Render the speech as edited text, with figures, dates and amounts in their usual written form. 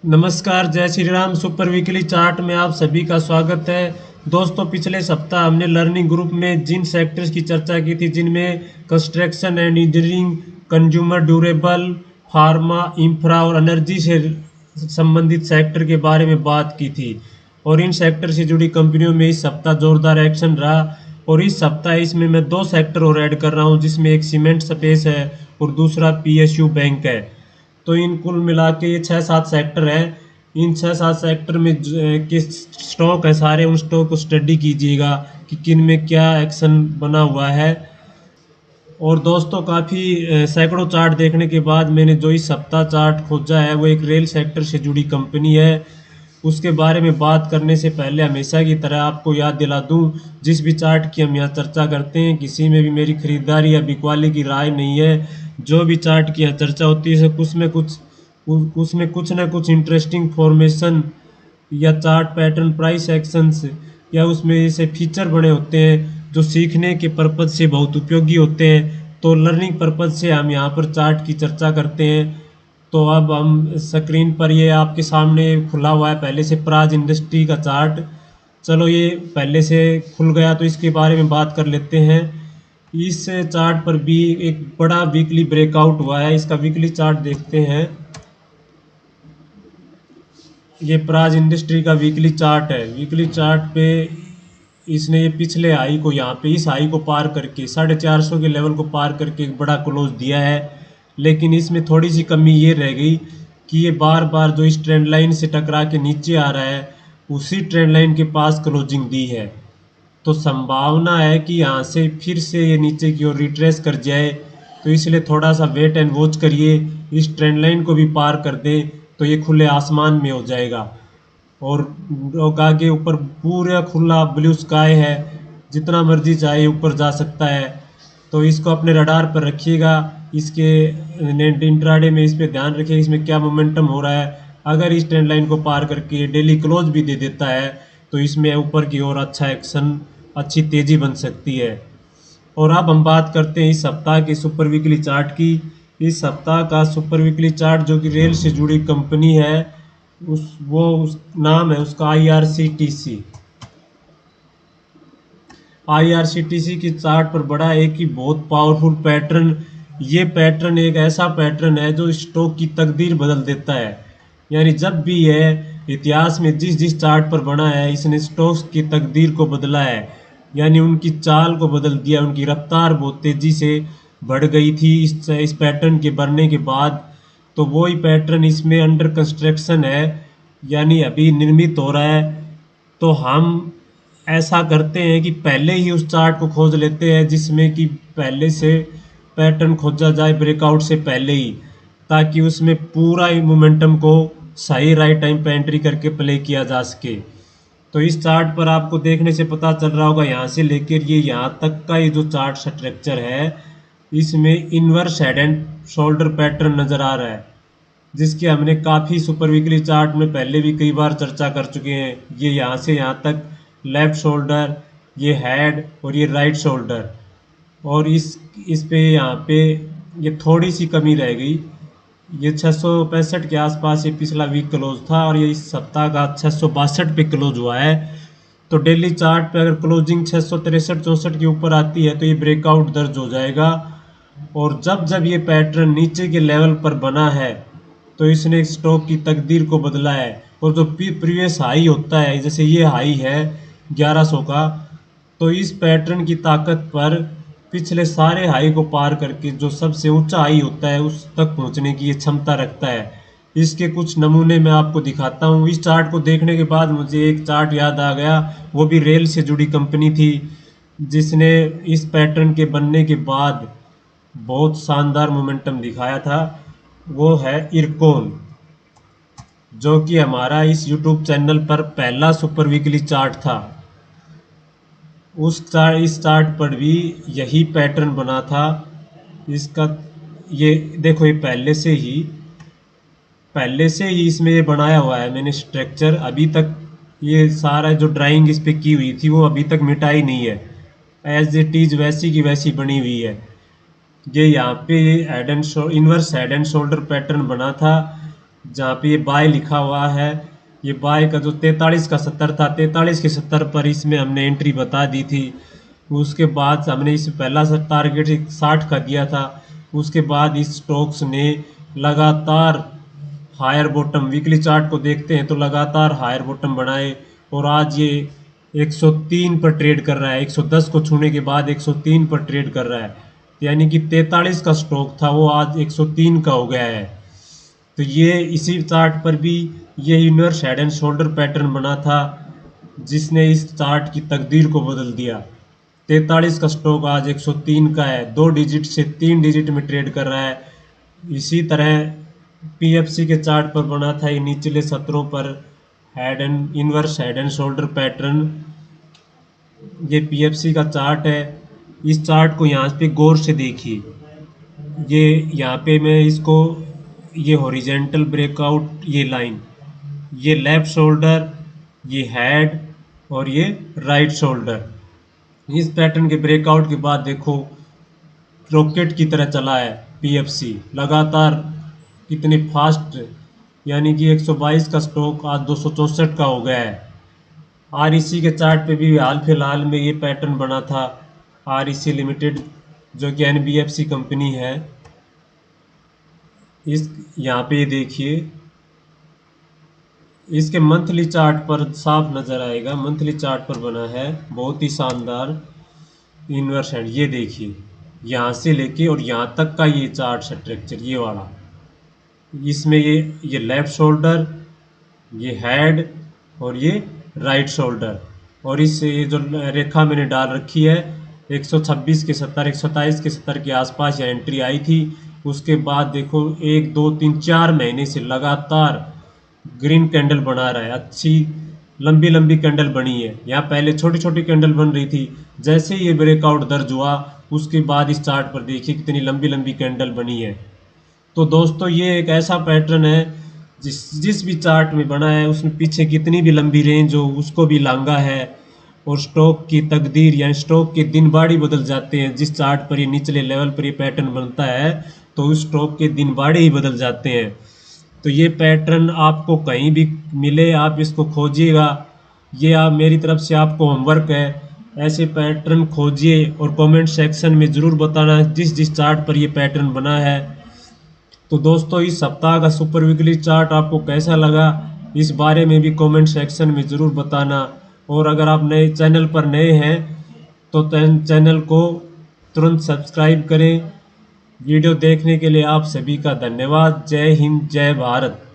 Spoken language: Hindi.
नमस्कार, जय Shri Ram. Super weekly chart में आप सभी का स्वागत है। दोस्तों, पिछले सप्ताह हमने लर्निंग ग्रुप में जिन सेक्टर्स की चर्चा की थी, जिनमें construction and engineering, consumer durable, pharma, infra और एनर्जी से संबंधित सेक्टर के बारे में बात की थी। और इन सेक्टर से जुड़ी कंपनियों में इस सप्ताह जोरदार एक्शन रहा। और इस सप्ताह इसमें मैं दो सेक्टर और ऐड कर रहा हूँ, जिसमें एक सीमेंट स्पेस है और दूसरा पीएसयू बैंक है। तो इन कुल मिला के ये 6-7 सेक्टर है। इन 6-7 सेक्टर में के स्टॉक है सारे, उन स्टॉक को स्टडी कीजिएगा कि किन में क्या एक्शन बना हुआ है। और दोस्तों, काफ़ी सैकड़ों चार्ट देखने के बाद मैंने जो इस सप्ताह चार्ट खोजा है, वो एक रेल सेक्टर से जुड़ी कंपनी है। उसके बारे में बात करने से पहले हमेशा की तरह आपको याद दिला दूं, जिस भी चार्ट की हम यहाँ चर्चा करते हैं, किसी में भी मेरी खरीदारी या बिकवाली की राय नहीं है। जो भी चार्ट की यहाँ चर्चा होती है, उसमें कुछ ना कुछ इंटरेस्टिंग फॉर्मेशन या चार्ट पैटर्न, प्राइस एक्शंस, या उसमें ऐसे फीचर बने होते हैं जो सीखने के पर्पज से बहुत उपयोगी होते हैं। तो लर्निंग पर्पज से हम यहाँ पर चार्ट की चर्चा करते हैं। तो अब हम स्क्रीन पर ये आपके सामने खुला हुआ है पहले से प्राज इंडस्ट्री का चार्ट। चलो, ये पहले से खुल गया तो इसके बारे में बात कर लेते हैं। इस चार्ट पर भी एक बड़ा वीकली ब्रेकआउट हुआ है। इसका वीकली चार्ट देखते हैं। ये प्राज इंडस्ट्री का वीकली चार्ट है। वीकली चार्ट पे इसने ये पिछले हाई को, यहाँ पे इस हाई को पार करके 450 के लेवल को पार करके एक बड़ा क्लोज दिया है। लेकिन इसमें थोड़ी सी कमी ये रह गई कि ये बार बार जो इस ट्रेंड लाइन से टकरा के नीचे आ रहा है, उसी ट्रेंड लाइन के पास क्लोजिंग दी है। तो संभावना है कि यहाँ से फिर से ये नीचे की ओर रिट्रेस कर जाए। तो इसलिए थोड़ा सा वेट एंड वॉच करिए। इस ट्रेंड लाइन को भी पार कर दे तो ये खुले आसमान में हो जाएगा। और आगे ऊपर पूरा खुला ब्लू स्काई है, जितना मर्जी चाहे ऊपर जा सकता है। तो इसको अपने रडार पर रखिएगा। इसके इंट्राडे में इस पे ध्यान रखिए, इसमें क्या मोमेंटम हो रहा है। अगर इस ट्रेंड लाइन को पार करके डेली क्लोज भी दे देता है, तो इसमें ऊपर की ओर अच्छा एक्शन, अच्छी तेजी बन सकती है। और अब हम बात करते हैं इस सप्ताह के सुपर वीकली चार्ट की। इस सप्ताह का सुपर वीकली चार्ट, जो कि रेल से जुड़ी कंपनी है, उस नाम है उसका आईआरसीटीसी। आईआरसीटीसी की चार्ट पर बड़ा एक ही बहुत पावरफुल पैटर्न। ये पैटर्न एक ऐसा पैटर्न है जो स्टॉक की तकदीर बदल देता है। यानी जब भी यह इतिहास में जिस जिस चार्ट पर बना है, इसने स्टॉक्स की तकदीर को बदला है। यानी उनकी चाल को बदल दिया, उनकी रफ्तार बहुत तेजी से बढ़ गई थी इस पैटर्न के बनने के बाद। तो वही पैटर्न इसमें अंडर कंस्ट्रक्शन है, यानी अभी निर्मित हो रहा है। तो हम ऐसा करते हैं कि पहले ही उस चार्ट को खोज लेते हैं जिसमें कि पहले से पैटर्न खोजा जाए ब्रेकआउट से पहले ही, ताकि उसमें पूरा ही मोमेंटम को सही राइट टाइम पे एंट्री करके प्ले किया जा सके। तो इस चार्ट पर आपको देखने से पता चल रहा होगा, यहाँ से लेकर ये यहाँ तक का ये जो चार्ट स्ट्रक्चर है, इसमें inverse head and shoulder pattern नज़र आ रहा है, जिसकी हमने काफ़ी सुपर वीकली चार्ट में पहले भी कई बार चर्चा कर चुके हैं। ये यहाँ से यहाँ तक लेफ्ट शोल्डर, ये हेड और ये राइट शोल्डर। और इस पे यहाँ पे ये थोड़ी सी कमी रह गई। ये 665 के आसपास ये पिछला वीक क्लोज था, और ये इस सप्ताह का 662 पे क्लोज हुआ है। तो डेली चार्ट पे अगर क्लोजिंग 663-64 के ऊपर आती है, तो ये ब्रेकआउट दर्ज हो जाएगा। और जब जब ये पैटर्न नीचे के लेवल पर बना है, तो इसने स्टॉक की तकदीर को बदला है। और जो प्रीवियस हाई होता है, जैसे ये हाई है 1100 का, तो इस पैटर्न की ताकत पर पिछले सारे हाई को पार करके जो सबसे ऊंचा हाई होता है, उस तक पहुंचने की ये क्षमता रखता है। इसके कुछ नमूने मैं आपको दिखाता हूँ। इस चार्ट को देखने के बाद मुझे एक चार्ट याद आ गया, वो भी रेल से जुड़ी कंपनी थी, जिसने इस पैटर्न के बनने के बाद बहुत शानदार मोमेंटम दिखाया था। वो है इरकॉन, जो कि हमारा इस यूट्यूब चैनल पर पहला सुपर वीकली चार्ट था। इस चार्ट पर भी यही पैटर्न बना था इसका। ये देखो, ये पहले से ही इसमें ये बनाया हुआ है मैंने स्ट्रक्चर। अभी तक ये सारा जो ड्राइंग इस पे की हुई थी, वो अभी तक मिटाई नहीं है। एज इट इज वैसी की वैसी बनी हुई है। ये यहाँ पे head and inverse head and shoulder pattern बना था। जहाँ पे ये बाय लिखा हुआ है, ये बाय का जो 43 का 70 था, 43 के 70 पर इसमें हमने एंट्री बता दी थी। उसके बाद हमने इस पहला सा टारगेट 60 का दिया था। उसके बाद इस स्टॉक्स ने लगातार हायर बॉटम, वीकली चार्ट को देखते हैं तो लगातार हायर बॉटम बनाए और आज ये 103 पर ट्रेड कर रहा है। 110 को छूने के बाद 103 पर ट्रेड कर रहा है, यानी कि 43 का स्टॉक था वो आज 103 का हो गया है। तो ये इसी चार्ट पर भी ये universe head and shoulder pattern बना था, जिसने इस चार्ट की तकदीर को बदल दिया। 43 का स्टॉक आज 103 का है, 2 डिजिट से 3 डिजिट में ट्रेड कर रहा है। इसी तरह पीएफसी के चार्ट पर बना था ये निचले सत्रों पर head and inverse head and shoulder pattern. ये पीएफसी का चार्ट है। इस चार्ट को यहाँ पे गौर से देखिए। ये यहाँ पे मैं इसको, ये हॉरिजेंटल ब्रेकआउट, ये लाइन, ये लेफ्ट शोल्डर, ये हेड और ये राइट शोल्डर। इस पैटर्न के ब्रेकआउट के बाद देखो रॉकेट की तरह चला है पीएफसी लगातार, कितने फास्ट, यानी कि 122 का स्टॉक आज 264 का हो गया है। आरईसी के चार्ट पे भी हाल फिलहाल में ये पैटर्न बना था। आरईसी लिमिटेड जो कि एनबीएफसी कंपनी है, इस यहाँ पे देखिए इसके मंथली चार्ट पर साफ नज़र आएगा। मंथली चार्ट पर बना है बहुत ही शानदार इनवर्स हैंड। ये देखिए यहाँ से लेके और यहाँ तक का ये चार्ट स्ट्रक्चर, ये वाला, इसमें ये लेफ्ट शोल्डर, ये हेड और ये राइट शोल्डर, और इस ये जो रेखा मैंने डाल रखी है 126 के 70, 127 के 70 के आसपास ये एंट्री आई थी। उसके बाद देखो 1 2 3 4 महीने से लगातार ग्रीन कैंडल बना रहा है। अच्छी लंबी लंबी कैंडल बनी है। यहाँ पहले छोटी छोटी कैंडल बन रही थी, जैसे ही ये ब्रेकआउट दर्ज हुआ उसके बाद इस चार्ट पर देखिए कितनी लंबी लंबी कैंडल बनी है। तो दोस्तों ये एक ऐसा पैटर्न है जिस भी चार्ट में बना है उसमें पीछे कितनी भी लंबी रेंज हो उसको भी लांगा है, और स्टॉक की तकदीर या स्टॉक के दिन बाड़ी बदल जाते हैं। जिस चार्ट पर ये निचले लेवल पर ये पैटर्न बनता है तो उस स्टॉक के दिन बाड़ी ही बदल जाते हैं। तो ये पैटर्न आपको कहीं भी मिले आप इसको खोजिएगा। ये आप, मेरी तरफ से आपको होमवर्क है, ऐसे पैटर्न खोजिए और कमेंट सेक्शन में ज़रूर बताना जिस चार्ट पर ये पैटर्न बना है। तो दोस्तों इस सप्ताह का सुपर वीकली चार्ट आपको कैसा लगा इस बारे में भी कमेंट सेक्शन में ज़रूर बताना। और अगर आप नए चैनल पर नए हैं तो चैनल को तुरंत सब्सक्राइब करें। वीडियो देखने के लिए आप सभी का धन्यवाद। जय हिंद, जय भारत।